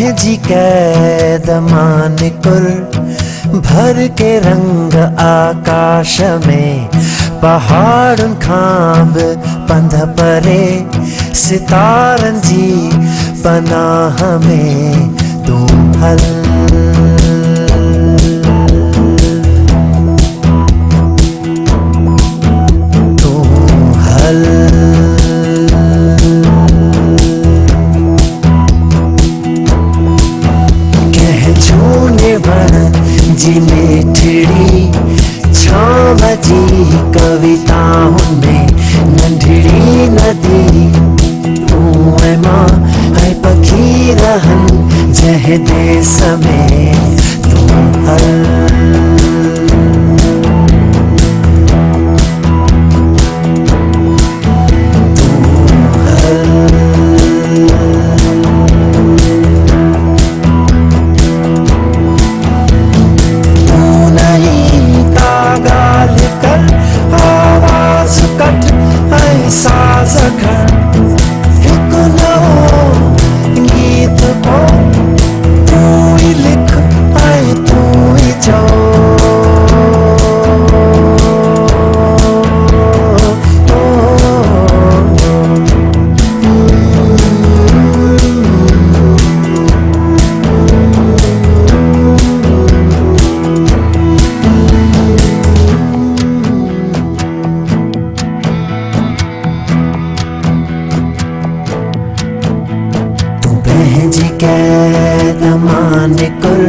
पंहिंजी कैद मां निकुर भर के रंग आकाश में पहाड़ुनि खां बि पंध परे सितारनि जी पनाह में तूं हल जी मिठड़ी छांव जी कविताउनि में नंढड़ी नदी तूं ऐं मां ऐं पखी रहनि जंहिं देस में तूं हल साज़ खण हिकु नओं गीत को तूं ई लिख ऐं तूं ई चओ पंहिंजी कैद मां निकुर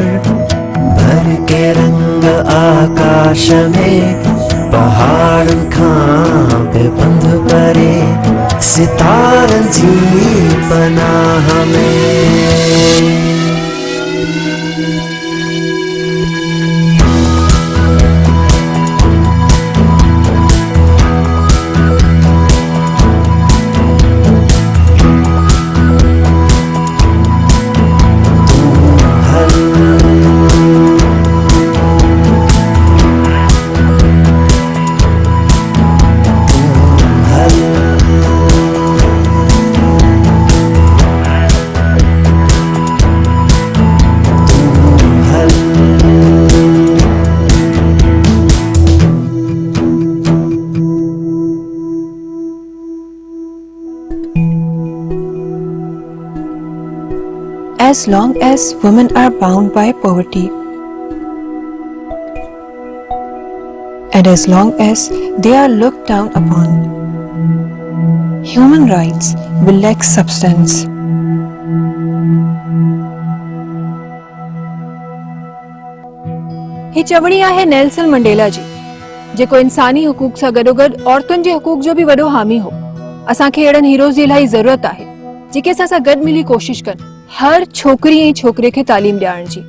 भर के रंग आकाश में पहाड़ुनि खां बि पंध परे सितारनि जी पनाह में as long as women are bound by poverty and as long as they are looked down upon, human rights will lack substance. ही चवणी आहे नेल्सन मंडेला जी, जेको इंसानी हुकूक सां गॾोगॾु औरतुनि जे हुकूक जो बि वॾो हामी हो। असांखे अहिड़नि हीरोज़ जी इलाही ज़रूरत आहे जेके असां सां गॾु मिली कोशिश कनि हर छोकिरी ऐं छोकिरे खे तालीम ॾियारण जी।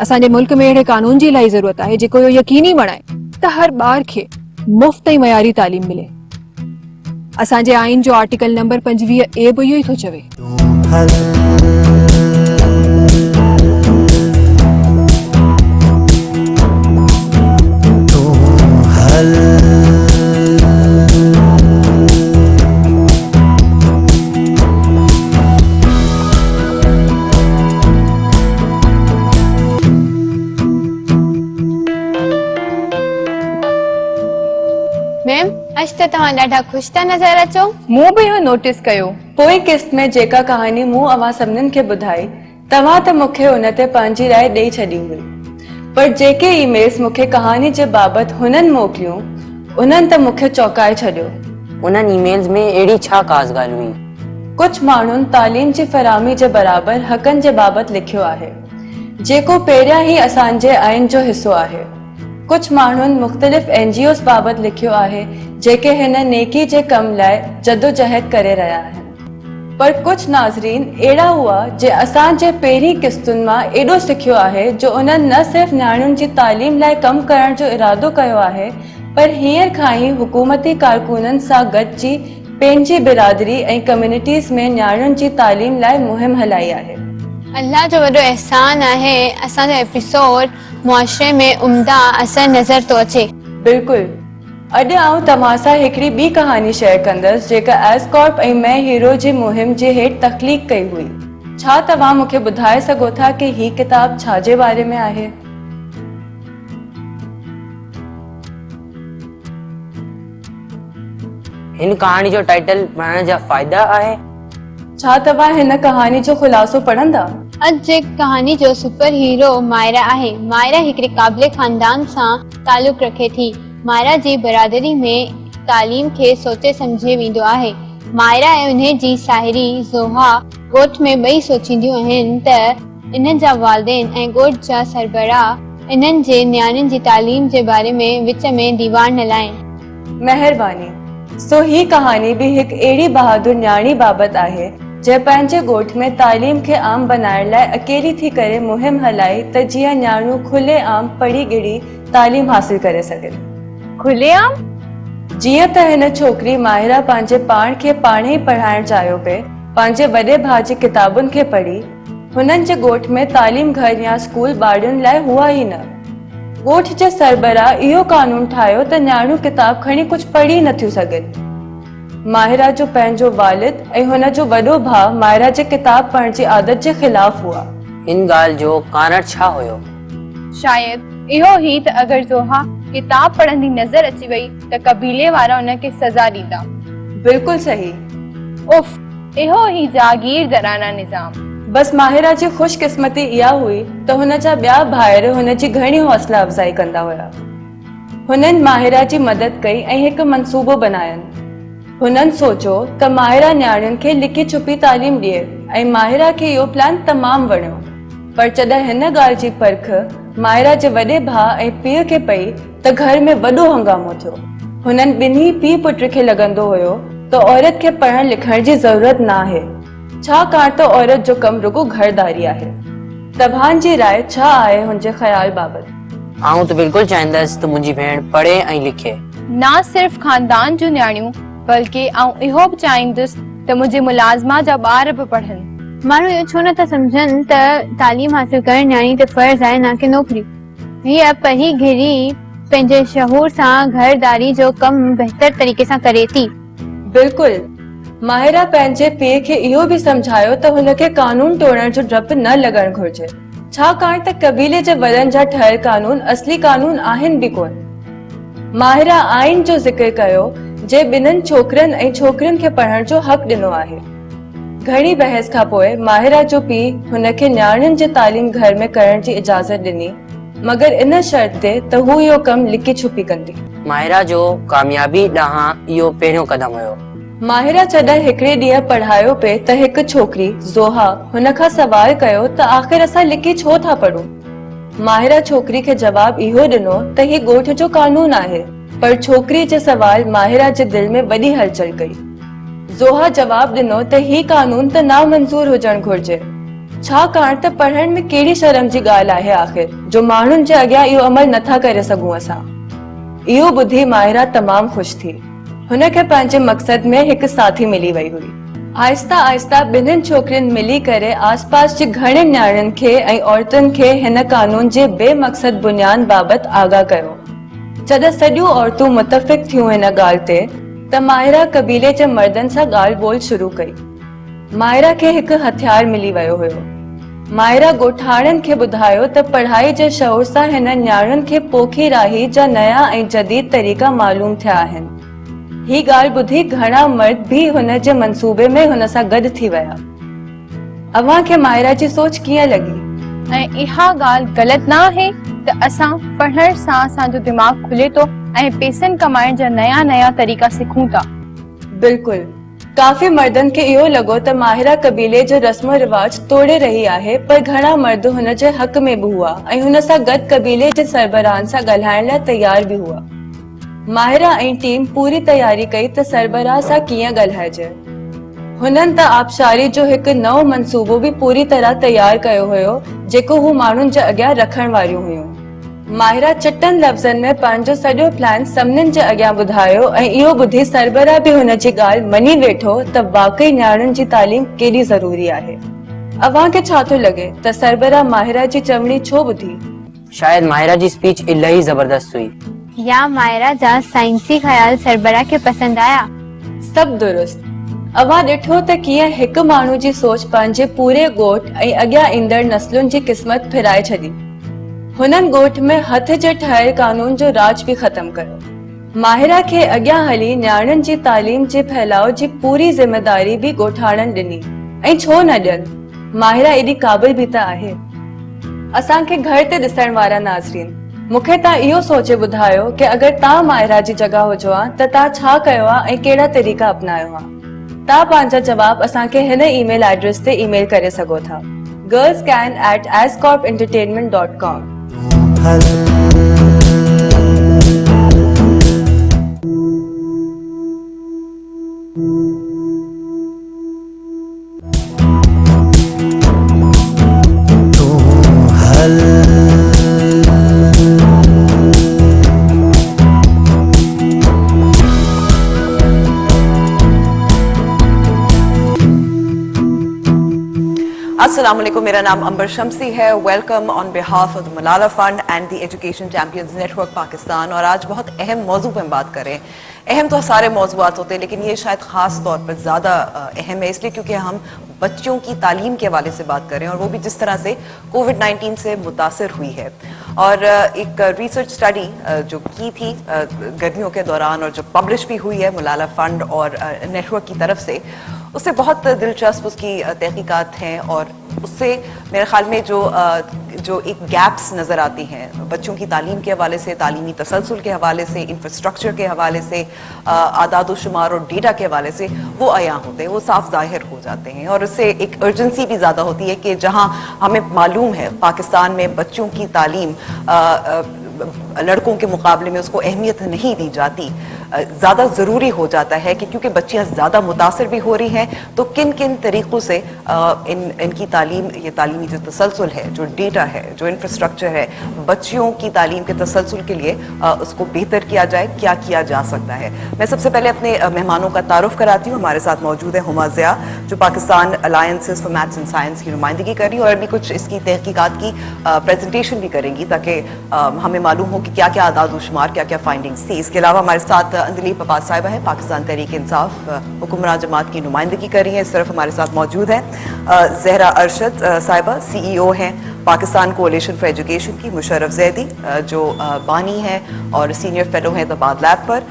असांजे मुल्क में अहिड़े कानून जी इलाही ज़रूरत आहे जेको इहो यकीनी बणाए त हर ॿार खे मुफ़्त ऐं मयारी तालीम मिले। असांजे आइन जो आर्टिकल नंबर 25A बि इहो ई थो चवे। मैम आज तो तव्हां ॾाढा खुश था नज़र अचो। मूं भी इहो नोटिस कयो। पोइ किस्त में जेका कहानी मूं अवां सभिनीनि खे ॿुधाई तव्हां त मूंखे उन ते पंहिंजी राय ॾेई छॾी हुई, पर जेके ईमेल्स मूंखे कहानी जे बाबति हुननि मोकिलियूं उन्हनि त मूंखे चौंकाए छॾियो। उन्हनि ईमेल्स में अहिड़ी छा ख़ासि ॻाल्हि हुई? कुझु माण्हुनि तालीम जी फराहमी जे बराबरि हक़नि जे बाबति लिखियो आहे, जेको पहिरियां ई असांजे आइन जो हिसो आहे। कुझु माण्हुनि मुख़्तलिफ़ NGOs बाबति लिखियो आहे जेके हिन नेकी जे कम लाइ जदोजहद करे रहिया आहिनि, पर कुझु नाज़रीन अहिड़ा हुआ जे असांजे पहिरीं किस्तुनि मां एॾो सिखियो आहे जो उन्हनि न सिर्फ़ नियाणियुनि जी तालीम लाइ कमु करण जो इरादो कयो आहे, पर हींअर खां ई हुकूमती कारकुननि सां गॾिजी पंहिंजी बिरादरी ऐं कम्युनिटीज़ में नियाणियुनि जी तालीम लाइ मुहिम हलाई आहे। अल्लाह जो वॾो एहसान आहे असांजो एपिसोड मुआशरे में उम्दा असर नज़र तो अचे। बिल्कुलु। अॼु आऊं तव्हां सां हिकिड़ी ॿी कहानी शेयर कंदसि जेका एस्कॉर्प ऐं मैं हीरो जी मुहिम जे हेठि तख़लीक़ कई हुई। छा तव्हां मूंखे ॿुधाए सघो था कि ही किताब छा जे बारे में आहे? हिन कहाणी जो टाइटल पढ़ण जा फ़ाइदा आहे? छा तव्हां हिन कहानी जो खुलासो पढ़ंदा? अॼु जे कहानी जो सुपर हीरो मायरा आहे। मायरा हिकिड़े क़ाबिले ख़ानदान सां तालुक़ रखे थी। मायरा जी बरादरी में तालीम खे सोचे सम्झे वेंदो आहे। मायरा ऐं उन्हे जी साहेड़ी ज़ोहा ॻोठ में ॿई सोचींदियूं आहिनि त इन्हनि जा वालिदैन ऐं ॻोठ जा सरबराह इन्हनि जे नियाणियुनि जी तालीम जे बारे में विच में दीवार न लाइनि। महिरबानी। सो ही कहानी भी हिक एड़ी बहादुर न्याणी बाबत आहे जे पंहिंजे ॻोठ में तालीम खे आम बनाइण लाइ अकेली थी करे मुहिम हलाई त जीअं न्याणियूं खुले आम पढ़ी गिड़ी तालीम हासिल करे सघनि। खुले आम? जीअं त हिन छोकिरी माहिरा पंहिंजे पाण खे पाण ई पढ़ाइण चाहियो पे, पंहिंजे वॾे भाउ जी किताबुनि खे पढ़ी। हुननि जे ॻोठ में तालीम घर या स्कूल ॿारनि लाइ हुआ ई न। ॻोठ जे सरबराह इहो कानून ठाहियो त न्याणियूं किताब खणी कुझु पढ़ी नथियूं सघनि। माहिरा जो पंहिंजो वालिद ऐं हुन जो वॾो भाउ माहिरा जे किताब पढ़ण जी आदत जे ख़िलाफ़ हुआ। इन ॻाल्हि जो कारण छा हुयो? शायद इहो ही त अगर ज़ोहा किताब पढ़ंदी नज़र अची वई त कबीले वारा उनखे सज़ा ॾींदा। बिल्कुल सही। उफ, इहो ही जागीरदाराना निज़ाम। बस माहिरा जी खुशकिस्मती इहा हुई त हुन जा ॿिया भाइर हुन जी घणी हौसला अफ़ज़ाई कंदा हुआ। हुननि माहिरा जी मदद कई ऐं हिकु मंसूबो बनायनि। हुननि सोचो त माहिरा न्याणियुनि खे लिकी छुपी तालीम ॾिए ऐं माहिरा खे इहो प्लान तमामु वणियो। पर जॾहिं हिन ॻाल्हि जी परख माहिरा जे वॾे भाउ ऐं पीउ खे पई त घर में वॾो हंगामो थियो। हुननि ॿिन्ही पीउ पुट खे लॻंदो हुयो त औरत खे पढ़ण लिखण जी ज़रूरत न आहे, छाकाणि त औरत जो कमु रुगो घरदारी आहे। तव्हांजी राय छा आहे हुन जे ख़्याल बाबति? आऊं त बिल्कुलु चाहींदसि त मुंहिंजी भेण पढ़े ऐं लिखे। ना सिर्फ़ खानदान जूं न्याणियूं बल्कि आऊं इहो बि चाहींदुसि त मुंहिंजे मुलाज़िमा जा ॿार बि पढ़नि। माण्हू इहो छो नथा सम्झनि त तालीम हासिल करण न्याणी ते फर्ज़ आहे, न कि नौकरी। हीअ पढ़ी घिरी पंहिंजे शहूर सां घरदारी जो कमु बहितर तरीक़े सां करे थी। बिल्कुल। माहिरा पंहिंजे पीउ खे इहो बि सम्झायो त हुनखे कानून तोड़ण जो डपु न लॻणु घुर्जे, छाकाणि त कबीले जे वॾनि जा ठहियल कानून असली कानून आहिनि बि कोन। माहिरा आइन जो ज़िक्र कयो जे ॿिन्हिनि छोकिरनि ऐं छोकिरियुनि खे पढ़ण जो हक़ ॾिनो आहे। घणी बहस खां पोइ माहिरा जो पीउ हुनखे न्याणियुनि जी तालीम घर में करण जी इजाज़त ॾिनी, मगर इन शर्त ते त हू इहो कमु लिकी छुपी कंदी। माहिरा जो कामयाबी ॾांहुं इहो पहिरियों क़दम हुयो। माहिरा जॾहिं हिकिड़े ॾींहुं पढ़ायो पे त हिकु छोकिरी ज़ोहा हुन खां सवाल कयो त आख़िर असां लिकी छो था पढ़ूं? माहिरा छोकिरी खे जवाब इहो ॾिनो त ही ॻोठ जो कानून आहे, पर छोकिरी जे सवाल माहिरा जे दिल में वॾी हलचल कई। ज़ोहा जवाब ॾिनो त ही कानून त नामंज़ूर हुजणु घुर्जे, छाकाणि त पढ़ण में कहिड़ी शर्म जी ॻाल्हि आहे आख़िर जो माण्हुनि जे अॻियां इहो अमल नथा करे सघूं असां। इहो ॿुधी माहिरा तमामु ख़ुशि थी। हुनखे पंहिंजे मक़सद में हिकु साथी मिली वई हुई। आहिस्ता आहिस्ता ॿिन्हिनि छोकिरियुनि मिली करे आसपास जी घणे न्याणियुनि खे ऐं औरतुनि खे हिन कानून जे बेमक़सद बुनियाद बाबति आगाह कयो। जॾहिं सॼियूं औरतूं मुतफ़िक़ थियूं हिन ॻाल्हि ते त माहिरा कबीले जे मर्दनि सां ॻाल्हि ॿोल शुरू कई। माहिरा खे हिकु हथियार मिली वियो हुयो। माहिरा ॻोठाणनि खे ॿुधायो त पढ़ाई जे शौर सां हिन न्याणियुनि खे पोखी राही जा नया ऐं जदीद तरीक़ा मालूम थिया आहिनि। ही ॻाल्हि ॿुधी घणा मर्द भी हुन जे मंसूबे में हुन सां गॾु थी विया। अव्हां खे माहिरा जी सोच कीअं लॻी? ऐं इहा ॻाल्हि ग़लति न आहे त असां पढ़ण सां असांजो दिमाग़ खुले थो ऐं पैसनि कमाइण जा नया नया तरीक़ा सिखूं था। बिल्कुल। काफ़ी मर्दनि खे इहो लॻो त माहिरा कबीले जो रस्म रिवाज तोड़े रही आहे, पर घणा मर्द हुन जे हक़ में बि हुआ ऐं हुन सां गॾु कबीले जे सरबराहनि सां ॻाल्हाइण लाइ तयार बि हुआ। माहिरा ऐं टीम पूरी तयारी कई त सरबराह सां कीअं ॻाल्हाइजे। हुननि त आबशारी जो हिकु नओं मंसूबो बि पूरी तरह तयार कयो हुयो, जेको हू माण्हुनि जे अॻियां रखण वारियूं हुयूं। माहिरा चिटनि लफ़्ज़नि में पंहिंजो सॼो प्लान सभिनीनि जे अॻियां ॿुधायो ऐं इहो ॿुधी सरबराह बि हुन जी ॻाल्हि मञी वेठो त वाकई न्याणियुनि जी तालीम केॾी ज़रूरी आहे। अव्हां खे छा थो लॻे त सरबराह माहिरा जी चवणी छो ॿुधी? शायद माहिरा जी स्पीच इलाही ज़बरदस्त हुई, या मायरा जा साइंसी ख्याल सरबराह खे पसंद आया। सब दुरुस्त। अवां ॾिठो त कीअं हिकु माण्हू जी सोच पंहिंजे पूरे ॻोठ ऐं अॻियां ईंदड़ नस्लुनि जी क़िस्मत फिराए छॾी। हुननि ॻोठ में हथ जे ठहियल कानून जो राज बि ख़तम कयो। माहिरा खे अॻियां हली न्याणियुनि जी तालीम जे फैलाव जी पूरी ज़िमेदारी बि ॻोठाणनि ॾिनी। ऐं छो न ॾियनि, माहिरा एॾी क़ाबिल बि त आहे। असांखे घर ते ॾिसण वारा नाज़रीन, मूंखे तव्हां इहो सोचे ॿुधायो कि अगरि तव्हां माहिरा जी जॻह हुजो हा त तव्हां छा कयो आहे ऐं कहिड़ा तरीक़ा अपनायो हा। तव्हां पंहिंजा जवाब असांखे हिन ईमेल एड्रेस ते ईमेल करे सघो था, girlscan@ascorpentertainment.com। अस्सलाम वालेकुम, मेरा नाम अंबर शम्सी है। Welcome on behalf of the Malala fund and the education champions network Pakistan. और आज बहुत अहम मौजू पर हम बात करें। अहम तो सारे मौजूआत होते हैं, लेकिन ये शायद ख़ास तौर पर ज़्यादा अहम है इसलिए क्योंकि हम बच्चों की तालीम के हवाले से बात करें और वो भी जिस तरह से कोविड-19 से मुतासर हुई है। और एक रिसर्च स्टडी जो की थी गर्मियों के दौरान और जो पब्लिश भी हुई है मलाला फंड और नेटवर्क की तरफ से, उससे बहुत दिलचस्प उसकी तहकीकात हैं और उससे मेरे ख्याल में जो एक गैप्स नज़र आती हैं बच्चों की तालीम के हवाले से, तालीमी तसलसल के हवाले से, इंफ्रास्ट्रक्चर के हवाले से, आदाद व शुमार और डेटा के हवाले से, वो आया होते हैं, वो साफ ज़ाहिर हो जाते हैं। और उससे एक अर्जेंसी भी ज़्यादा होती है कि जहाँ हमें मालूम है पाकिस्तान में बच्चों की तालीम लड़कों के मुकाबले में उसको अहमियत नहीं दी जाती, ज़्यादा ज़रूरी हो जाता है कि क्योंकि बच्चियाँ ज़्यादा मुतासर भी हो रही हैं तो किन किन तरीक़ों से इनकी तालीम, ये तालीमी जो तसलसल है, जो डेटा है, जो इंफ्रास्ट्रक्चर है, बच्चियों की तालीम के तसलसल के लिए उसको बेहतर किया जाए, क्या किया जा सकता है। मैं सबसे पहले अपने मेहमानों का तारुफ कराती हूँ। हमारे साथ मौजूद है हुमा ज़िया, जो Pakistan alliances for maths and science की नुमाइंदगी कर रही है और अभी कुछ इसकी तहकीकात की प्रेजेंटेशन भी करेंगी ताकि हमें मालूम हो कि क्या क्या आदाद शुमार, क्या क्या फाइंडिंग्स थी। इसके अलावा हमारे साथ अंदलीब अब्बास साहिबा है, पाकिस्तान तहरीक इंसाफ हुक्मरान जमात की नुमाइंदगी कर रही है। इस तरफ हमारे साथ मौजूद है जहरा अरशद साहिबा, CEO हैं पाकिस्तान कोalition फॉर एजुकेशन की, मुशर्रफ जैदी जो बानी है और सीनियर फेलो हैं तबाद लैब पर,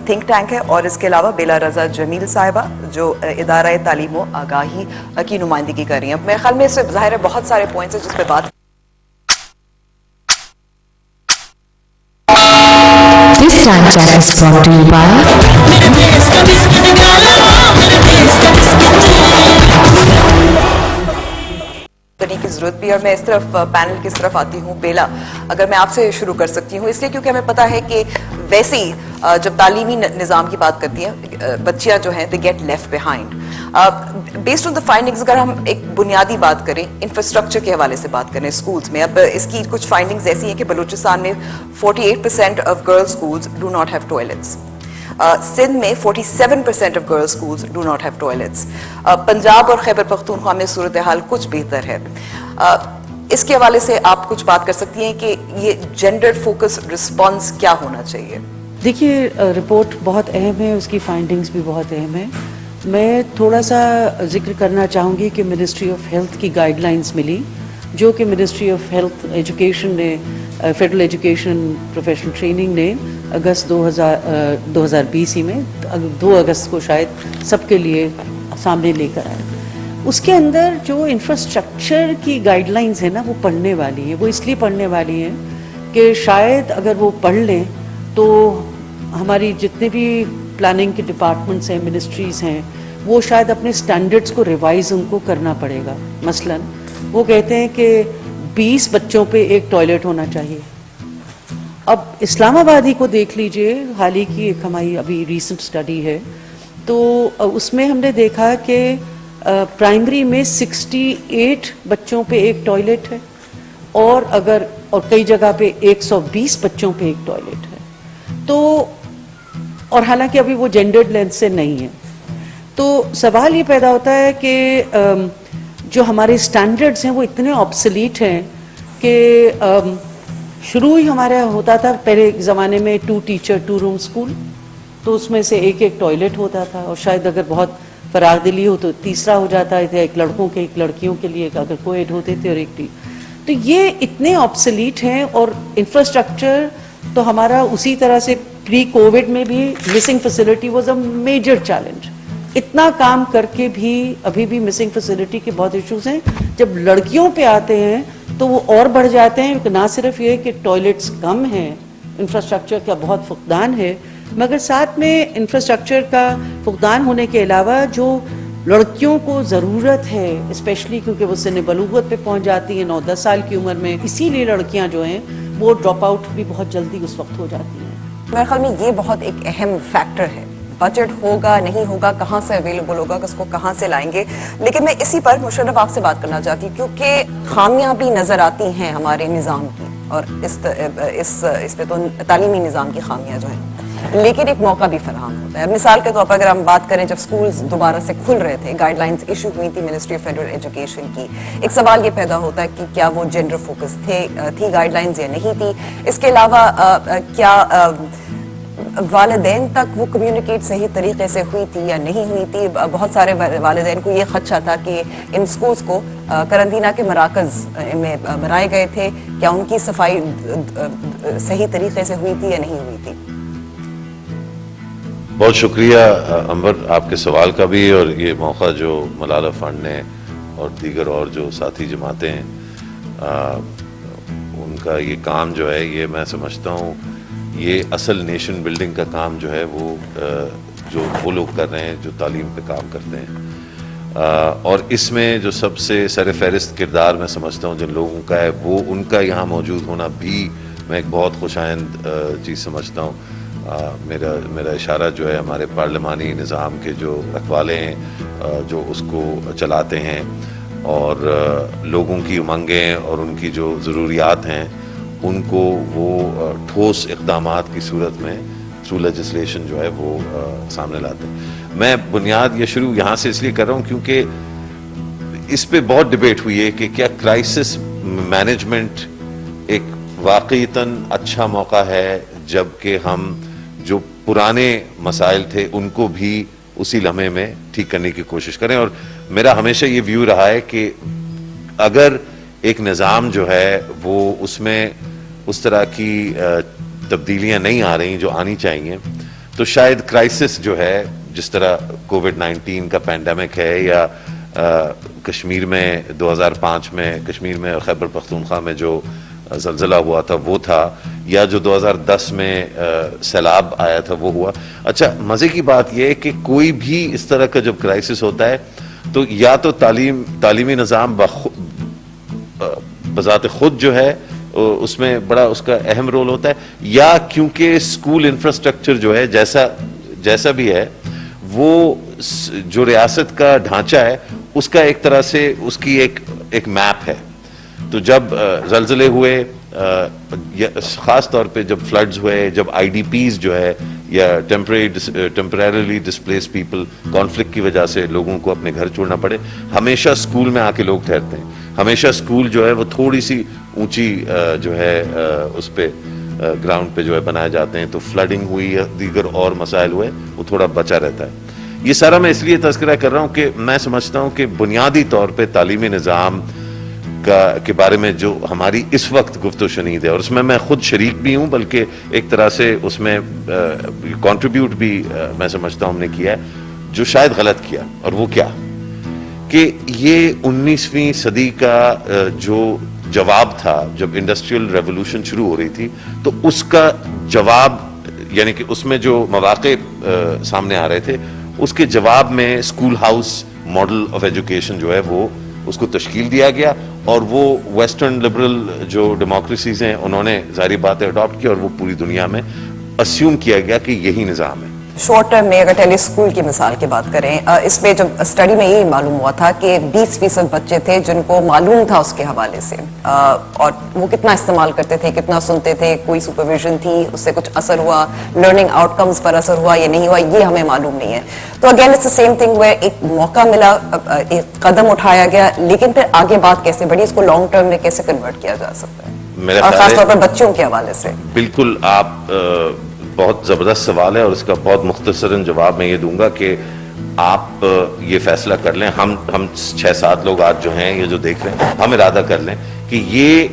थिंक टैंक है, और इसके अलावा बेला रजा जमील साहिबा जो इदारा तालीम व आगाही की नुमाइंदगी कर रही हैं। मेरे ख्याल में इससे ज़ाहिर है बहुत सारे पॉइंट्स हैं जिस पर बात। This time check is brought to you by करने की जरूरत भी है। और मैं इस तरफ पैनल की इस तरफ आती हूँ। बेला, अगर मैं आपसे शुरू कर सकती हूँ, इसलिए क्योंकि हमें पता है कि वैसे ही जब तालीमी निज़ाम की बात करती हैं बच्चियाँ जो हैं they get left behind. Based on the findings अगर हम एक बुनियादी बात करें, इंफ्रास्ट्रक्चर के हवाले से बात करें स्कूल्स में, अब इसकी कुछ फाइंडिंग्स ऐसी हैं कि बलूचिस्तान में 48% of girls schools do not have toilets, Sindh में 47% of girls schools do not have toilets, Punjab और खैबर पख्तूनख्वा में सूरत हाल कुछ बेहतर है। इसके हवाले से आप कुछ बात कर सकती हैं कि ये जेंडर फोकस रिस्पॉन्स क्या होना चाहिए? देखिए, रिपोर्ट बहुत अहम है, उसकी फाइंडिंग्स भी बहुत अहम है। मैं थोड़ा सा जिक्र करना चाहूँगी कि मिनिस्ट्री ऑफ हेल्थ की गाइडलाइंस मिली, जो कि मिनिस्ट्री ऑफ हेल्थ एजुकेशन ने, फेडरल एजुकेशन प्रोफेशनल ट्रेनिंग ने अगस्त 2020 में 2 अगस्त को शायद सबके लिए सामने लेकर आए। उसके अंदर जो इंफ्रास्ट्रक्चर की गाइडलाइंस है ना, वो पढ़ने वाली है। वो इसलिए पढ़ने वाली है कि शायद अगर वो पढ़ लें तो हमारी जितने भी प्लानिंग के डिपार्टमेंट्स हैं, मिनिस्ट्रीज़ हैं, वो शायद अपने स्टैंडर्ड्स को रिवाइज उनको करना पड़ेगा। मसलन वो कहते हैं कि 20 बच्चों पे एक टॉयलेट होना चाहिए। अब इस्लामाबादी को देख लीजिए, हाल ही की एक हमारी अभी रीसेंट स्टडी है, तो उसमें हमने देखा कि प्राइमरी में 68 बच्चों पे एक टॉयलेट है और कई जगह पे 120 बच्चों पे एक टॉयलेट है। तो और हालांकि अभी वो जेंडर्ड लेंथ से नहीं है। तो सवाल ये पैदा होता है कि जो हमारे स्टैंडर्ड्स हैं वो इतने ऑब्सोलीट हैं कि शुरू ही हमारा होता था पहले ज़माने में 2 टीचर 2 रूम स्कूल, तो उसमें से एक टॉयलेट होता था और शायद अगर बहुत फराग दिली हो तो तीसरा हो जाता है, एक लड़कों के एक लड़कियों के लिए अगर कोएड होते थे और एक टी, तो ये इतने ऑब्सोलीट हैं। और इंफ्रास्ट्रक्चर तो हमारा उसी तरह से प्री कोविड में भी missing facility was a major challenge. इतना काम करके भी अभी भी मिसिंग फैसिलिटी के बहुत इश्यूज हैं। जब लड़कियों पे आते हैं तो वो और बढ़ जाते हैं। ना सिर्फ ये कि टॉयलेट्स कम हैं, इंफ्रास्ट्रक्चर का बहुत फुकदान है, मगर साथ में इंफ्रास्ट्रक्चर का फुकदान होने के अलावा जो लड़कियों को ज़रूरत है, स्पेशली क्योंकि वो सिन बलूगत पे पहुंच जाती हैं 9-10 साल की उम्र में, इसीलिए लड़कियां जो हैं वो ड्रॉप आउट भी बहुत जल्दी उस वक्त हो जाती हैं। मेरे ख्याल में ये बहुत एक अहम फैक्टर है। बजट होगा नहीं होगा, कहाँ से अवेलेबल होगा, किसको कहाँ से लाएंगे। लेकिन मैं इसी पर मुशर्रफ आपसे बात करना चाहती हूँ, क्योंकि खामियां भी नज़र आती हैं हमारे निज़ाम की, और इस पे तो तालीमी निज़ाम की खामियां जो हैं, लेकिन एक मौका भी फराहम होता है। मिसाल के तौर पर अगर हम बात करें, जब स्कूल्स दोबारा से खुल रहे थे, गाइडलाइंस इशू हुई थी मिनिस्ट्री ऑफ फेडरल एजुकेशन की, एक सवाल ये पैदा होता है कि क्या वो जेंडर फोकस थी गाइडलाइंस या नहीं थी। इसके अलावा क्या वालिदैन तक वो कम्युनिकेट सही तरीके से हुई थी या नहीं हुई थी। बहुत सारे वालिदैन को ये खदशा था कि इन स्कूल्स को करंदीना के मराकज़ में बनाए गए थे, क्या उनकी सफाई सही तरीके से हुई थी या नहीं हुई थी। बहुत शुक्रिया अंबर आपके सवाल का भी, और ये मौका जो मलाला फंड ने और दीगर और जो साथी जमातें हैं उनका ये काम जो है, ये मैं समझता हूँ ये असल नेशन बिल्डिंग का काम जो है वो लोग कर रहे हैं जो तालीम पे काम करते हैं। और इसमें जो सबसे सर फहरिस्त किरदार मैं समझता हूँ जिन लोगों का है, वो उनका यहाँ मौजूद होना भी मैं एक बहुत खुशाइंद चीज़ समझता हूँ। मेरा इशारा जो है हमारे पार्लिमानी निज़ाम के जो रखवाले हैं, जो उसको चलाते हैं, और लोगों की उमंगें और उनकी जो ज़रूरियात हैं उनको वो ठोस इक़दामात की सूरत में थ्रू लेजिस्लेशन जो है वो सामने लाते हैं। मैं बुनियाद ये शुरू यहाँ से इसलिए कर रहा हूँ क्योंकि इस पे बहुत डिबेट हुई है कि क्या क्राइसिस मैनेजमेंट एक वाक़ईतन अच्छा मौका है जबकि हम जो पुराने मसाइल थे उनको भी उसी लम्हे में ठीक करने की कोशिश करें। और मेरा हमेशा ये व्यू रहा है कि अगर एक निज़ाम जो है वो उसमें उस तरह की तब्दीलियां नहीं आ रही जो आनी चाहिए, तो शायद क्राइसिस जो है, जिस तरह कोविड-19 का पैंडेमिक है, या कश्मीर में 2005 में कश्मीर में खैबर पख्तूनख्वा में जो ज़लज़ला हुआ था वो था, या जो 2010 में सैलाब आया था वो हुआ। अच्छा, मज़े की बात यह है कि कोई भी इस तरह का जब क्राइसिस होता है तो या तो तालीमी निज़ाम बज़ात खुद जो है उसमें बड़ा उसका अहम रोल होता है, या क्योंकि स्कूल इंफ्रास्ट्रक्चर जो है जैसा भी है, वो जो रियासत का ढांचा है उसका एक तरह से उसकी एक मैप है। तो जब ज़लज़ले हुए, ख़ास तौर पे जब फ्लड्स हुए, जब IDPs जो है या टेम्परेरीली डिस्प्लेस पीपल, कॉन्फ्लिक्ट की वजह से लोगों को अपने घर छोड़ना पड़े, हमेशा स्कूल में आके लोग ठहरते हैं। हमेशा स्कूल जो है वो थोड़ी सी ऊंची जो है उस पे ग्राउंड पे जो है बनाए जाते हैं, तो फ्लडिंग हुई या दीगर और मसाइल हुए, वो थोड़ा बचा रहता है। ये सारा मैं इसलिए तज़किरा कर रहा हूँ कि मैं समझता हूँ कि बुनियादी तौर पे तालीमी निज़ाम के बारे में जो हमारी इस वक्त गुफ्तगू शनीद है, और उसमें मैं खुद शरीक भी हूँ, बल्कि एक तरह से उसमें कंट्रीब्यूट भी मैं समझता हूँ हमने किया है, जो शायद गलत किया। और वो क्या कि ये 19वीं सदी का जो जवाब था, जब इंडस्ट्रियल रेवोल्यूशन शुरू हो रही थी, तो उसका जवाब, यानी कि उसमें जो मौक़े सामने आ रहे थे, उसके जवाब में school house model of education जो है वो उसको तश्कील दिया गया, और वो वेस्टर्न लिबरल जो डेमोक्रेसीज हैं उन्होंने ज़ाहिर बात है अडॉप्ट किया, और वो पूरी दुनिया में अस्यूम किया गया कि यही निज़ाम है। शॉर्ट टर्म में अगर टेली स्कूल की मिसाल की बात करें, इसमें जब स्टडी में यही मालूम हुआ था कि 20% बच्चे थे जिनको मालूम था उसके हवाले से, और वो कितना इस्तेमाल करते थे, कितना सुनते थे, कोई सुपरविजन थी, उससे कुछ असर हुआ, लर्निंग आउटकम्स पर असर हुआ या नहीं हुआ, ये हमें मालूम नहीं है। तो again it's the same thing, वे एक मौका मिला, एक कदम उठाया गया, लेकिन फिर आगे बात कैसे बढ़ी, इसको लॉन्ग टर्म में कैसे कन्वर्ट किया जा सकता है, और खासतौर पर बच्चों के हवाले से। बिल्कुल, आप बहुत ज़बरदस्त सवाल है, और इसका बहुत मुख्तसरन जवाब मैं ये दूंगा कि آپ یہ فیصلہ کر لیں, ہم 6-7 لوگ آج جو ہیں, یہ جو دیکھ رہے ہیں, ہم ارادہ کر لیں کہ یہ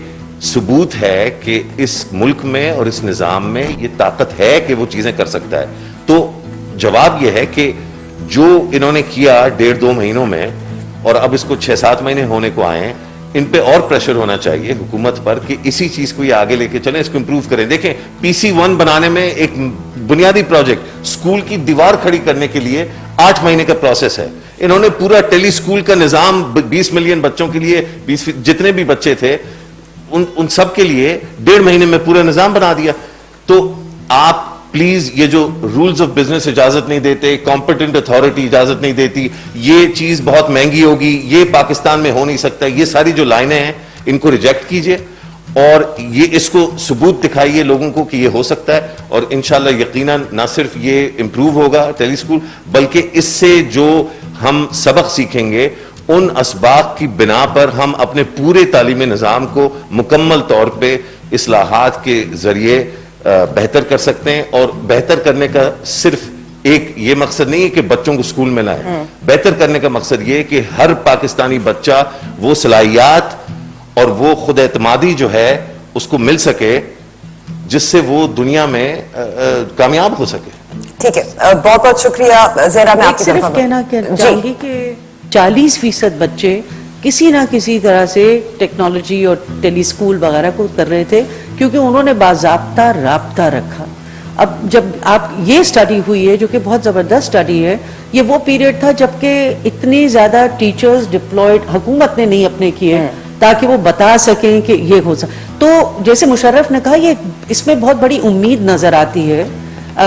ثبوت ہے کہ اس ملک میں اور اس نظام میں یہ طاقت ہے کہ وہ چیزیں کر سکتا ہے. تو جواب یہ ہے کہ جو انہوں نے کیا 1.5-2 مہینوں میں, اور اب اس کو 6-7 مہینے ہونے کو آئے ہیں, ان پہ اور پریشر ہونا چاہیے حکومت پر کہ اسی چیز کو یہ آگے لے کے چلیں, اس کو امپروو کریں. دیکھیں PC1 بنانے میں ایک بنیادی پروجیکٹ اسکول کی دیوار کھڑی کرنے کے لیے 8 مہینے کا پروسیس ہے. انہوں نے پورا ٹیلی اسکول کا نظام 20 ملین بچوں کے لیے, جتنے بھی بچے تھے ان سب کے لیے 1.5 مہینے میں پورا نظام بنا دیا. تو آپ پلیز یہ جو رولز آف بزنس اجازت نہیں دیتے, کمپیٹنٹ اتھارٹی اجازت نہیں دیتی, یہ چیز بہت مہنگی ہوگی, یہ پاکستان میں ہو نہیں سکتا, یہ ساری جو لائنیں ہیں ان کو ریجیکٹ کیجئے اور یہ اس کو ثبوت دکھائیے لوگوں کو کہ یہ ہو سکتا ہے. اور انشاءاللہ یقیناً نہ صرف یہ امپروو ہوگا ٹیلی اسکول, بلکہ اس سے جو ہم سبق سیکھیں گے ان اسباق کی بنا پر ہم اپنے پورے تعلیمی نظام کو مکمل طور پہ اصلاحات کے ذریعے بہتر کر سکتے ہیں. اور بہتر کرنے کا صرف ایک یہ مقصد نہیں ہے کہ بچوں کو اسکول میں لائیں, بہتر کرنے کا مقصد یہ ہے کہ ہر پاکستانی بچہ وہ صلاحیات اور وہ خود اعتمادی جو ہے اس کو مل سکے جس سے وہ دنیا میں کامیاب ہو سکے. ٹھیک ہے, بہت بہت شکریہ زہرا. میں آپ کی صرف کہنا چاہوں گی کہ 40% بچے کسی نہ کسی طرح سے ٹیکنالوجی اور ٹیلی اسکول وغیرہ کو کر رہے تھے کیونکہ انہوں نے باضابطہ رابطہ رکھا. اب جب آپ یہ سٹڈی ہوئی ہے جو کہ بہت زبردست سٹڈی ہے, یہ وہ پیریڈ تھا جب کہ اتنی زیادہ ٹیچرز ڈپلوائڈ حکومت نے نہیں اپنے کیے تاکہ وہ بتا سکیں کہ یہ ہو سکتا. تو جیسے مشرف نے کہا یہ اس میں بہت بڑی امید نظر آتی ہے,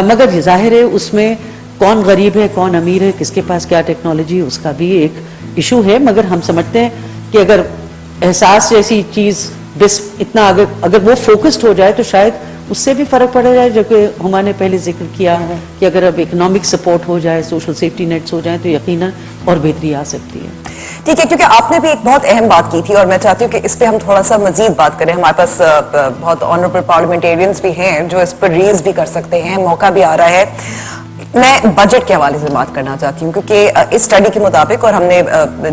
مگر ظاہر ہے اس میں کون غریب ہے کون امیر ہے, کس کے پاس کیا ٹیکنالوجی, اس کا بھی ایک ایشو ہے. مگر ہم سمجھتے ہیں کہ اگر احساس جیسی چیز بس اتنا اگر وہ فوکسڈ ہو جائے تو شاید اس سے بھی فرق پڑ جائے, جو کہ ہما نے پہلے ذکر کیا کہ اگر اب اکنامک سپورٹ ہو جائے, سوشل سیفٹی نیٹس ہو جائیں تو یقیناً اور بہتری آ سکتی ہے. ٹھیک ہے, کیونکہ آپ نے بھی ایک بہت اہم بات کی تھی اور میں چاہتی ہوں کہ اس پہ ہم تھوڑا سا مزید بات کریں. ہمارے پاس بہت آنریبل پارلیمنٹیرینز بھی ہیں جو اس پر ریز بھی کر سکتے ہیں, موقع بھی آ رہا ہے. میں بجٹ کے حوالے سے بات کرنا چاہتی ہوں کیونکہ اس سٹڈی کے مطابق, اور ہم نے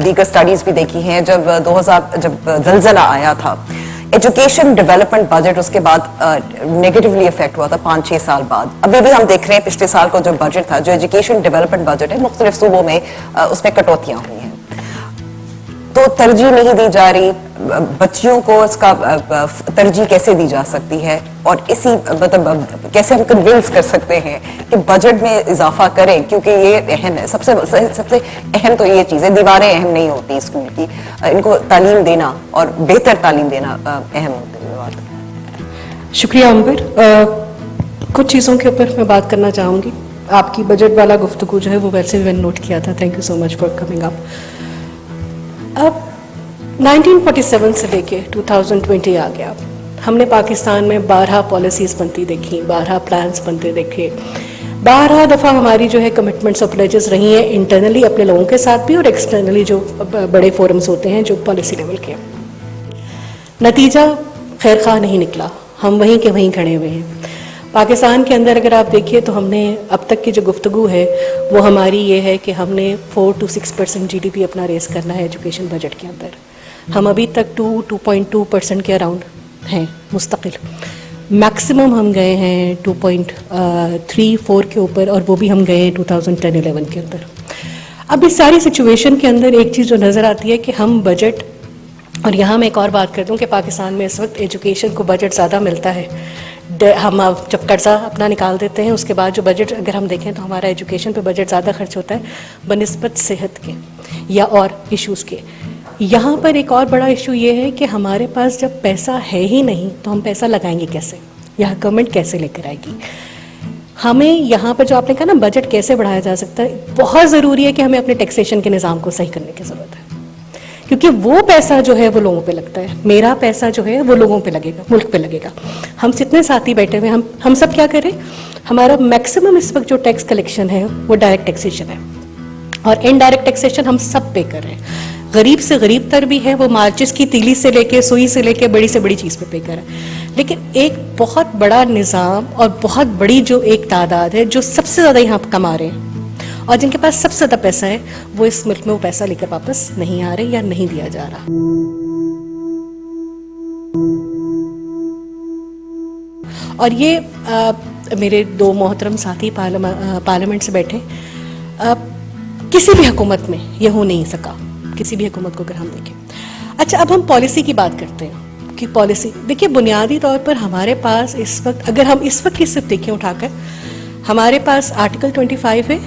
دیگر سٹڈیز بھی دیکھی ہیں, جب زلزلہ آیا تھا ایجوکیشن ڈیولپمنٹ بجٹ اس کے بعد نیگیٹولی افیکٹ ہوا تھا 5-6 سال بعد. ابھی بھی ہم دیکھ رہے ہیں پچھلے سال کا جو بجٹ تھا, جو ایجوکیشن ڈیولپمنٹ بجٹ ہے, مختلف صوبوں میں اس میں کٹوتیاں ہوئی ہیں. تو ترجیح نہیں دی جا رہی, بچیوں کو اس کا ترجیح کیسے دی جا سکتی ہے, اور اسی مطلب کیسے ہم کنونس کر سکتے ہیں کہ بجٹ میں اضافہ کریں, کیونکہ یہ اہم ہے. سب سے اہم تو یہ چیز ہے, دیواریں اہم نہیں ہوتی اسکول کی, ان کو تعلیم دینا اور بہتر تعلیم دینا اہم ہوتی ہے. شکریہ امبر. کچھ چیزوں کے اوپر میں بات کرنا چاہوں گی. آپ کی بجٹ والا گفتگو جو ہے وہ ویسے بھی میں نے نوٹ کیا تھا. Thank you so much for coming up. اب 1947 سے لے کے 2020 آ گیا. ہم نے پاکستان میں 12 پالیسیز بنتی دیکھی, 12 پلانز بنتے دیکھے, 12 دفعہ ہماری جو ہے کمٹمنٹس اور پلیجز رہی ہیں انٹرنلی اپنے لوگوں کے ساتھ بھی اور ایکسٹرنلی جو بڑے فورمز ہوتے ہیں جو پالیسی لیول کے. نتیجہ خیر خواہ نہیں نکلا, ہم وہیں کے وہیں کھڑے ہوئے ہیں. پاکستان کے اندر اگر آپ دیکھیے تو ہم نے اب تک کی جو گفتگو ہے وہ ہماری یہ ہے کہ ہم نے 4 to 6% GDP اپنا ریز کرنا ہے ایجوکیشن بجٹ کے اندر. ہم ابھی تک 2.2% کے اراؤنڈ ہیں مستقل. میکسیمم ہم گئے ہیں 2.34 کے اوپر, اور وہ بھی ہم گئے ہیں 2010-11 کے اندر. اب اس ساری سچویشن کے اندر ایک چیز جو نظر آتی ہے کہ ہم بجٹ, اور یہاں میں ایک اور بات کر دوں کہ پاکستان میں اس وقت ایجوکیشن کو بجٹ زیادہ ملتا ہے. ہم جب قرضہ اپنا نکال دیتے ہیں اس کے بعد جو بجٹ اگر ہم دیکھیں تو ہمارا ایجوکیشن پہ بجٹ زیادہ خرچ ہوتا ہے بنسبت صحت کے یا اور ایشوز کے. یہاں پر ایک اور بڑا ایشو یہ ہے کہ ہمارے پاس جب پیسہ ہے ہی نہیں تو ہم پیسہ لگائیں گے کیسے, یا گورنمنٹ کیسے لے کر آئے گی. ہمیں یہاں پر جو آپ نے کہا نا بجٹ کیسے بڑھایا جا سکتا ہے, بہت ضروری ہے کہ ہمیں اپنے ٹیکسیشن کے نظام کو صحیح کرنے کی ضرورت ہے, کیونکہ وہ پیسہ جو ہے وہ لوگوں پہ لگتا ہے. میرا پیسہ جو ہے وہ لوگوں پہ لگے گا, ملک پہ لگے گا. ہم جتنے ساتھی بیٹھے ہوئے ہم سب کیا کریں, ہمارا میکسیمم اس وقت جو ٹیکس کلیکشن ہے وہ ڈائریکٹ ٹیکسیشن ہے, اور انڈائریکٹ ٹیکسیشن ہم سب پے کر رہے ہیں. غریب سے غریب تر بھی ہے, وہ مارچس کی تیلی سے لے کے سوئی سے لے کے بڑی سے بڑی چیز پہ پے کر رہا ہے. لیکن ایک بہت بڑا نظام اور بہت بڑی جو ایک تعداد ہے جو سب سے زیادہ یہاں کما رہے ہیں, और जिनके पास सबसे ज़्यादा पैसा है वो इस मुल्क में वो पैसा लेकर वापस नहीं आ रहे या नहीं दिया जा रहा. और ये मेरे दो मोहतरम साथी पार्लियामेंट से बैठे, किसी भी हुकूमत में ये हो नहीं सका, किसी भी हुकूमत को अगर हम देखें. अच्छा, अब हम पॉलिसी की बात करते हैं कि पॉलिसी देखिए, बुनियादी तौर पर हमारे पास इस वक्त, अगर हम इस वक्त की सिर्फ देखें उठाकर, हमारे पास आर्टिकल 25 है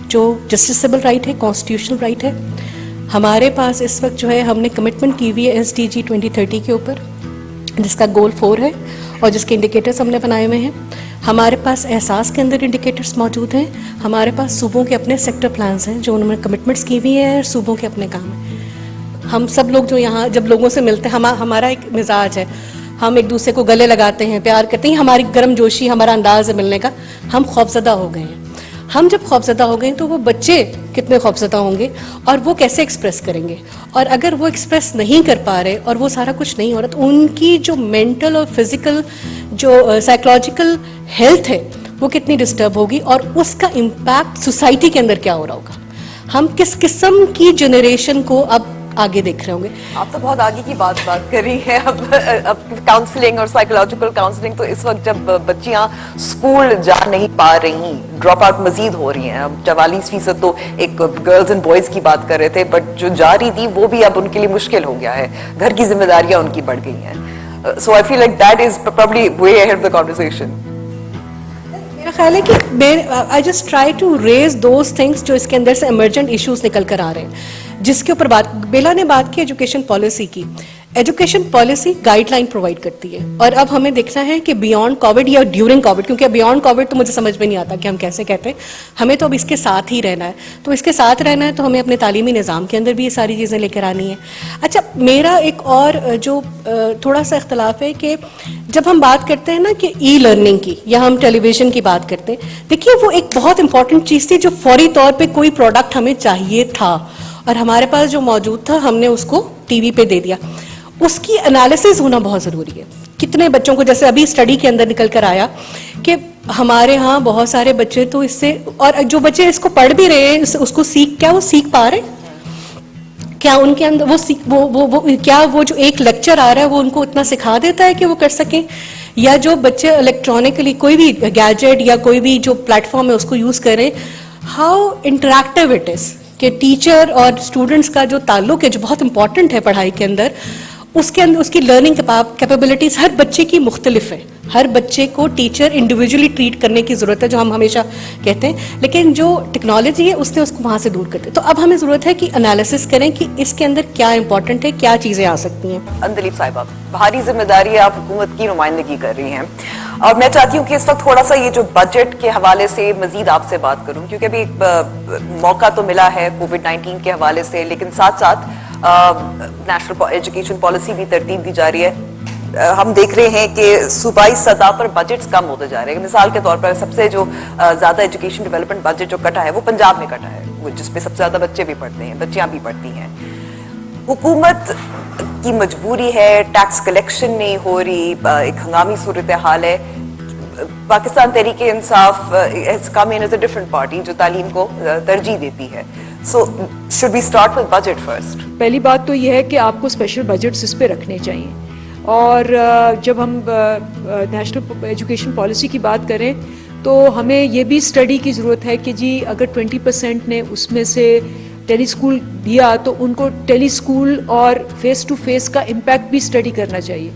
जो जस्टिसेबल राइट है, कॉन्स्टिट्यूशनल राइट है. हमारे पास इस वक्त जो है हमने कमिटमेंट की हुई है SDG 2030 के ऊपर, जिसका गोल 4 है और जिसके इंडिकेटर्स हमने बनाए हुए हैं. हमारे पास एहसास के अंदर इंडिकेटर्स मौजूद हैं. हमारे पास सूबों के अपने सेक्टर प्लान्स हैं जो उन्होंने कमिटमेंट्स की हुई हैं, सूबों के अपने काम हैं. हम सब लोग जो यहाँ जब लोगों से मिलते हैं, हमारा एक मिजाज है, हम एक दूसरे को गले लगाते हैं, प्यार करते हैं, हमारी गर्मजोशी, हमारा अंदाज है मिलने का. हम खौफजदा हो गए हैं. हम जब खौफजदा हो गए तो वो बच्चे कितने खौफजदा होंगे और वो कैसे एक्सप्रेस करेंगे. और अगर वो एक्सप्रेस नहीं कर पा रहे और वो सारा कुछ नहीं हो रहा, तो उनकी जो मेंटल और फिजिकल जो साइकोलॉजिकल हेल्थ है वो कितनी डिस्टर्ब होगी और उसका इम्पैक्ट सोसाइटी के अंदर क्या हो रहा होगा. हम किस किस्म की जनरेशन को अब आगे देख रहे होंगे. आप तो बहुत आगे की बात कर रही हैं. अब काउंसलिंग और साइकोलॉजिकल काउंसलिंग, तो इस वक्त जब बच्चियां स्कूल जा नहीं पा रही, ड्रॉप आउट मजीद हो रही हैं. अब 44% तो एक गर्ल्स एंड बॉयज की बात कर रहे थे, बट जो जा रही थी वो भी अब उनके लिए मुश्किल हो गया है. घर की जिम्मेदारियां उनकी बढ़ गई हैं. So I feel like that is probably way ahead of the conversation. मेरा ख्याल है कि I just try to raise those things जो इसके अंदर से इमरजेंट इश्यूज निकल कर आ रहे हैं, जिसके ऊपर बेला ने बात की एजुकेशन पॉलिसी की. एजुकेशन पॉलिसी गाइडलाइन प्रोवाइड करती है और अब हमें देखना है कि बियॉन्ड कोविड या ड्यूरिंग कोविड, क्योंकि बियॉन्ड कोविड तो मुझे समझ में नहीं आता कि हम कैसे कहते हैं. हमें तो अब इसके साथ ही रहना है. तो इसके साथ रहना है तो हमें अपने तालीमी निज़ाम के अंदर भी ये सारी चीज़ें लेकर आनी है. अच्छा, मेरा एक और जो थोड़ा सा इख्तलाफ है कि जब हम बात करते हैं ना कि ई लर्निंग की या हम टेलीविज़न की बात करते हैं, देखिए वो एक बहुत इंपॉर्टेंट चीज़ थी जो फौरी तौर पर कोई प्रोडक्ट हमें चाहिए था और हमारे पास जो मौजूद था हमने उसको टीवी पे दे दिया. उसकी एनालिसिस होना बहुत ज़रूरी है. कितने बच्चों को, जैसे अभी स्टडी के अंदर निकल कर आया कि हमारे यहाँ बहुत सारे बच्चे तो इससे, और जो बच्चे इसको पढ़ भी रहे हैं उसको क्या वो सीख पा रहे, क्या उनके अंदर वो क्या वो जो एक लेक्चर आ रहा है वो उनको उतना सिखा देता है कि वो कर सकें, या जो बच्चे इलेक्ट्रॉनिकली कोई भी गैजेट या कोई भी जो प्लेटफॉर्म है उसको यूज़ करें, हाउ इंटरेक्टिव इट इज़ कि टीचर और स्टूडेंट्स का जो ताल्लुक है जो बहुत इंपॉर्टेंट है पढ़ाई के अंदर, उसके अंदर उसकी लर्निंग कैपेबिलिटीज़ हर बच्चे की मुख्तलिफ है. हर बच्चे को टीचर इंडिविजुअली ट्रीट करने की ज़रूरत है, जो हम हमेशा कहते हैं, लेकिन जो टेक्नोलॉजी है उसने उसको वहाँ से दूर कर दिया. तो अब हमें ज़रूरत है कि एनालिसिस करें कि इसके अंदर क्या इंपॉर्टेंट है, क्या चीज़ें आ सकती हैं. अंदलीप साहिबा, भारी जिम्मेदारी है, आप हुकूमत की नुमाइंदगी कर रही हैं और मैं चाहती हूँ कि इस वक्त थोड़ा सा ये जो बजट के हवाले से मजीद आपसे बात करूँ, क्योंकि अभी एक मौका तो मिला है कोविड-19 के हवाले से, लेकिन साथ साथ नेशनल एजुकेशन पॉलिसी भी तरतीब दी जा रही है. हम देख रहे हैं कि सूबाई सतह पर बजट्स कम होते जा रहे हैं. मिसाल के तौर पर सबसे जो ज्यादा एजुकेशन डेवलपमेंट बजट जो कटा है वो पंजाब में कटा है, जिसपे सबसे ज्यादा बच्चे भी पढ़ते हैं, बच्चियां भी पढ़ती हैं. हुकूमत की मजबूरी है, टैक्स कलेक्शन नहीं हो रही, एक हंगामी सूरत हाल है. Pakistan Tehreek Insaf has come in as a different party जो तालीम को तरजीह देती है. So should we start with budget first? पहली बात तो यह है कि आपको स्पेशल बजट्स इस पे रखने चाहिए. और जब हम नेशनल एजुकेशन पॉलिसी की बात करें तो हमें ये भी स्टडी की ज़रूरत है कि जी अगर 20% ने उसमें से टेली स्कूल दिया तो उनको टेली स्कूल और फेस टू फेस का इम्पैक्ट भी स्टडी करना चाहिए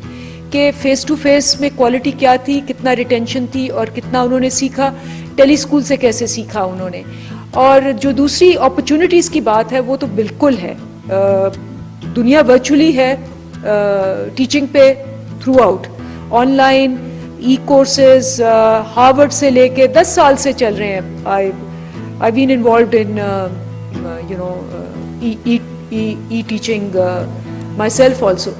कि फेस टू फेस में क्वालिटी क्या थी, कितना रिटेंशन थी और कितना उन्होंने सीखा, टेली स्कूल से कैसे सीखा उन्होंने. और जो दूसरी अपॉर्चुनिटीज़ की बात है वो तो बिल्कुल है, दुनिया वर्चुअली है टीचिंग पे throughout, online e courses Harvard से लेके 10 साल से चल रहे हैं. I been involved in e teaching myself also.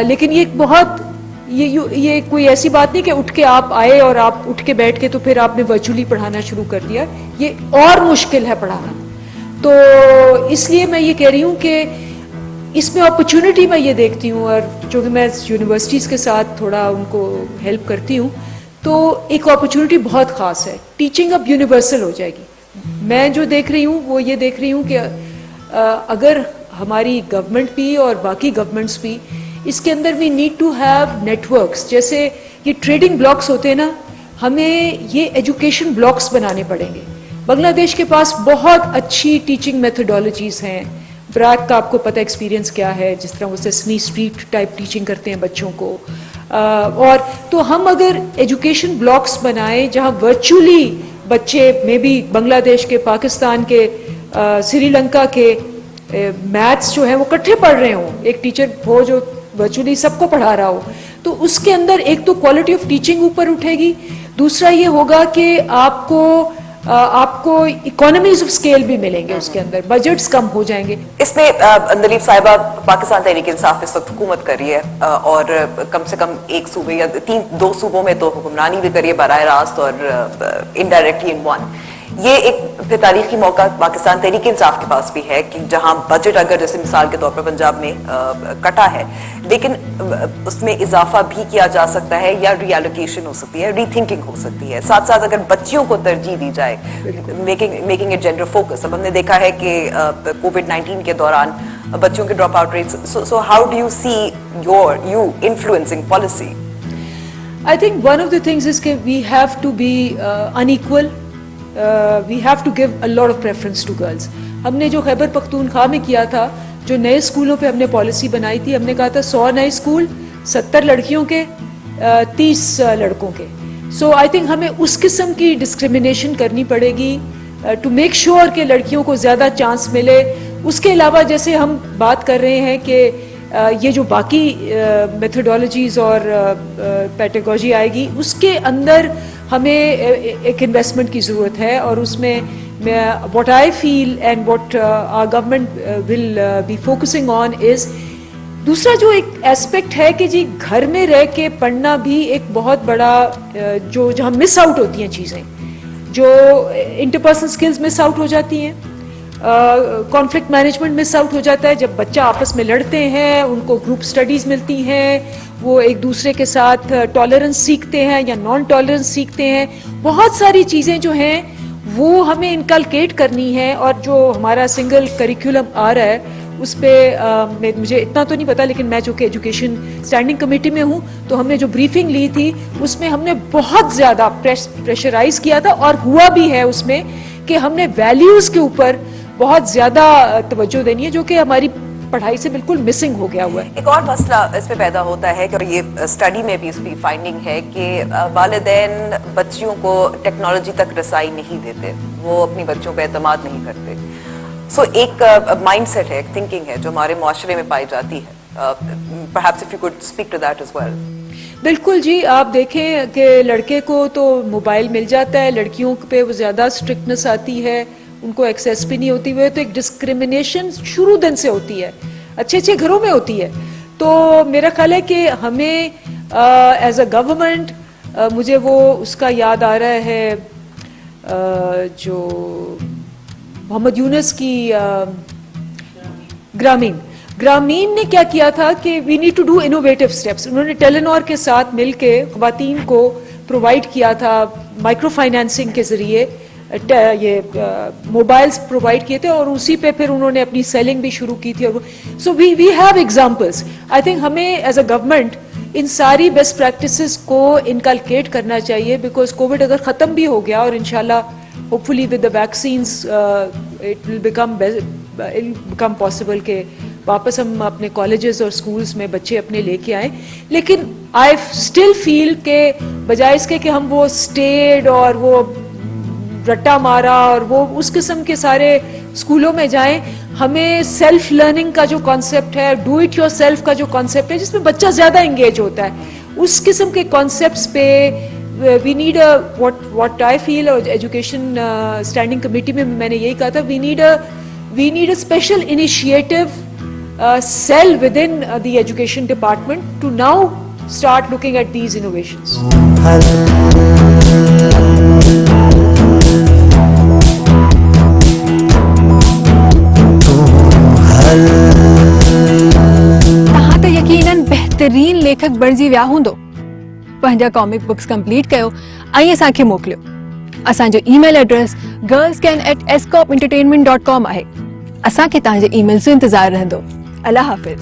लेकिन ये बहुत ये कोई ऐसी बात नहीं कि उठ के आप आए और आप उठ के बैठ के तो फिर आपने वर्चुअली पढ़ाना शुरू कर दिया. ये और मुश्किल है पढ़ाना. तो इसलिए मैं ये कह रही हूँ कि इसमें अपॉर्चुनिटी मैं ये देखती हूँ, और जो कि मैं यूनिवर्सिटीज़ के साथ थोड़ा उनको हेल्प करती हूँ, तो एक अपॉर्चुनिटी बहुत ख़ास है. टीचिंग अब यूनिवर्सल हो जाएगी. मैं जो देख रही हूँ वो ये देख रही हूँ कि अगर हमारी गवर्नमेंट भी और बाकी गवर्नमेंट्स भी इसके अंदर we need to have networks, जैसे ये ट्रेडिंग ब्लॉक्स होते हैं ना, हमें ये एजुकेशन ब्लॉक्स बनाने पड़ेंगे। बांग्लादेश के पास बहुत अच्छी टीचिंग मेथोडोलॉजीज हैं। ब्रैक का आपको पता एक्सपीरियंस क्या है, जिस तरह वो सेसमी स्ट्रीट टाइप टीचिंग करते हैं बच्चों को। और तो हम अगर एजुकेशन ब्लॉक्स बनाएं जहां वर्चुअली बच्चे मे बी बांग्लादेश के, पाकिस्तान के, श्रीलंका के मैथ्स जो है वो इकट्ठे पढ़ रहे हों, एक टीचर हो जो वर्चुअली सबको पढ़ा रहा हो, तो उसके अंदर एक तो क्वालिटी ऑफ टीचिंग ऊपर उठेगी, दूसरा ये होगा कि आपको इकोनॉमीज ऑफ स्केल भी मिलेंगे, उसके अंदर बजट्स कम हो जाएंगे। इसमें नलीफ साहिबा, पाकिस्तान तहरीक इंसाफ इस वक्त हुकूमत कर रही है और कम से कम एक सूबे या दो सूबों में तो हुक्मरानी भी करिए बराह रास्त और इनडायरेक्टली इन वन। ये एक फिर तारीखी मौका पाकिस्तान तहरीक इंसाफ के पास भी है कि जहां बजट अगर जैसे मिसाल के तौर पर पंजाब में कटा है, लेकिन उसमें इजाफा भी किया जा सकता है या रीएलोकेशन हो सकती है, रीथिंकिंग हो सकती है। साथ साथ अगर बच्चियों को तरजीह दी जाए, मेकिंग इट जेंडर फोकस। अब हमने देखा है कि कोविड-19 के दौरान बच्चों के drop out rates, so how do you see you influencing policy? I think one of the things is कि we have to be unequal, we have to give a lot of preference to girls. हमने जो खैबर पख्तूनख्वा में किया था, जो नए स्कूलों पे हमने पॉलिसी बनाई थी, हमने कहा था 100 नए स्कूल, 70 लड़कियों के, 30 लड़कों के। सो आई थिंक हमें उस किस्म की डिस्क्रिमिनेशन करनी पड़ेगी टू मेक श्योर कि लड़कियों को ज़्यादा चांस मिले। उसके अलावा जैसे हम बात कर रहे हैं कि ये जो बाकी मेथोडोलॉजीज़ और पेडागोजी आएगी, उसके अंदर हमें एक इन्वेस्टमेंट की ज़रूरत है और उसमें what I feel and what our government will be focusing on is, दूसरा जो एक एस्पेक्ट है कि जी घर में रह के पढ़ना भी एक बहुत बड़ा जो जहाँ मिस आउट होती हैं चीज़ें, जो इंटरपर्सनल स्किल्स मिस आउट हो जाती हैं, कॉन्फ्लिक्ट मैनेजमेंट मिस आउट हो जाता है। जब बच्चा आपस में लड़ते हैं, उनको ग्रुप स्टडीज़ मिलती हैं, वो एक दूसरे के साथ टॉलरेंस सीखते हैं या नॉन टॉलरेंस सीखते हैं। बहुत सारी चीज़ें जो हैं वो हमें इनकलकेट करनी है और जो हमारा सिंगल करिकुलम आ रहा है उस पर मुझे इतना तो नहीं पता, लेकिन मैं जो कि एजुकेशन स्टैंडिंग कमेटी में हूँ, तो हमने जो ब्रीफिंग ली थी उसमें हमने बहुत ज़्यादा प्रेशराइज किया था और हुआ भी है उसमें कि हमने वैल्यूज़ के ऊपर बहुत ज़्यादा तवज्जो देनी है, जो कि हमारी पढ़ाई से बिल्कुल मिसिंग हो गया हुआ है। एक और मसला इसमें पैदा होता है कि ये स्टडी में भी इसकी फाइंडिंग है कि वालिदैन बच्चियों को टेक्नोलॉजी तक रसाई नहीं देते, वो अपनी बच्चों पर एतमाद नहीं करते। सो एक माइंडसेट है, एक थिंकिंग है जो हमारे मुआशरे में पाई जाती है। Perhaps if you could speak to that as well. बिल्कुल जी, आप देखें कि लड़के को तो मोबाइल मिल जाता है, लड़कियों पे वो ज़्यादा स्ट्रिक्टनेस आती है, उनको एक्सेस भी नहीं होती। वो तो एक डिस्क्रिमिनेशन शुरू दिन से होती है, अच्छे अच्छे घरों में होती है। तो मेरा ख्याल है कि हमें एज अ गवर्नमेंट, मुझे वो उसका याद आ रहा है जो मोहम्मद यूनुस की ग्रामीण ने क्या किया था कि we need to do innovative steps. उन्होंने टेलीनॉर के साथ मिलके ख्वातीन को प्रोवाइड किया था माइक्रो फाइनेंसिंग के ज़रिए, ये मोबाइल्स प्रोवाइड किए थे और उसी पे फिर उन्होंने अपनी सेलिंग भी शुरू की थी। So we have examples. I think हमें एज अ गवर्नमेंट इन सारी बेस्ट प्रैक्टिसेस को इनकलकेट करना चाहिए, बिकॉज कोविड अगर ख़त्म भी हो गया और इंशाल्लाह hopefully with the vaccines it will become possible कि वापस हम अपने कॉलेजेस और स्कूल्स में बच्चे अपने लेके आए। लेकिन आई स्टिल फील के बजाय इसके कि हम वो स्टेड और वो रट्टा मारा और वो उस किस्म के सारे स्कूलों में जाएं, हमें सेल्फ लर्निंग का जो कॉन्सेप्ट है, डू इट योर सेल्फ का जो कॉन्सेप्ट है, जिसमें बच्चा ज़्यादा इंगेज होता है, उस किस्म के कॉन्सेप्ट्स पे we need a what I feel. और एजुकेशन स्टैंडिंग कमेटी में मैंने यही कहा था, we need a special initiative cell within the education department to now start looking at these innovations. तहां तो यकीनन बेहतरीन लेखक बणजी विया हूंदो। पंहिंजा कॉमिक बुक्स कंप्लीट कयो ऐं असांखे मोकिलियो। असांजो ईमेल एड्रेस girlscan@escopentertainment.com आहे. असांखे तव्हांजे ईमेल जो इंतज़ारु रहंदो. अल्लाह हाफ़िज़.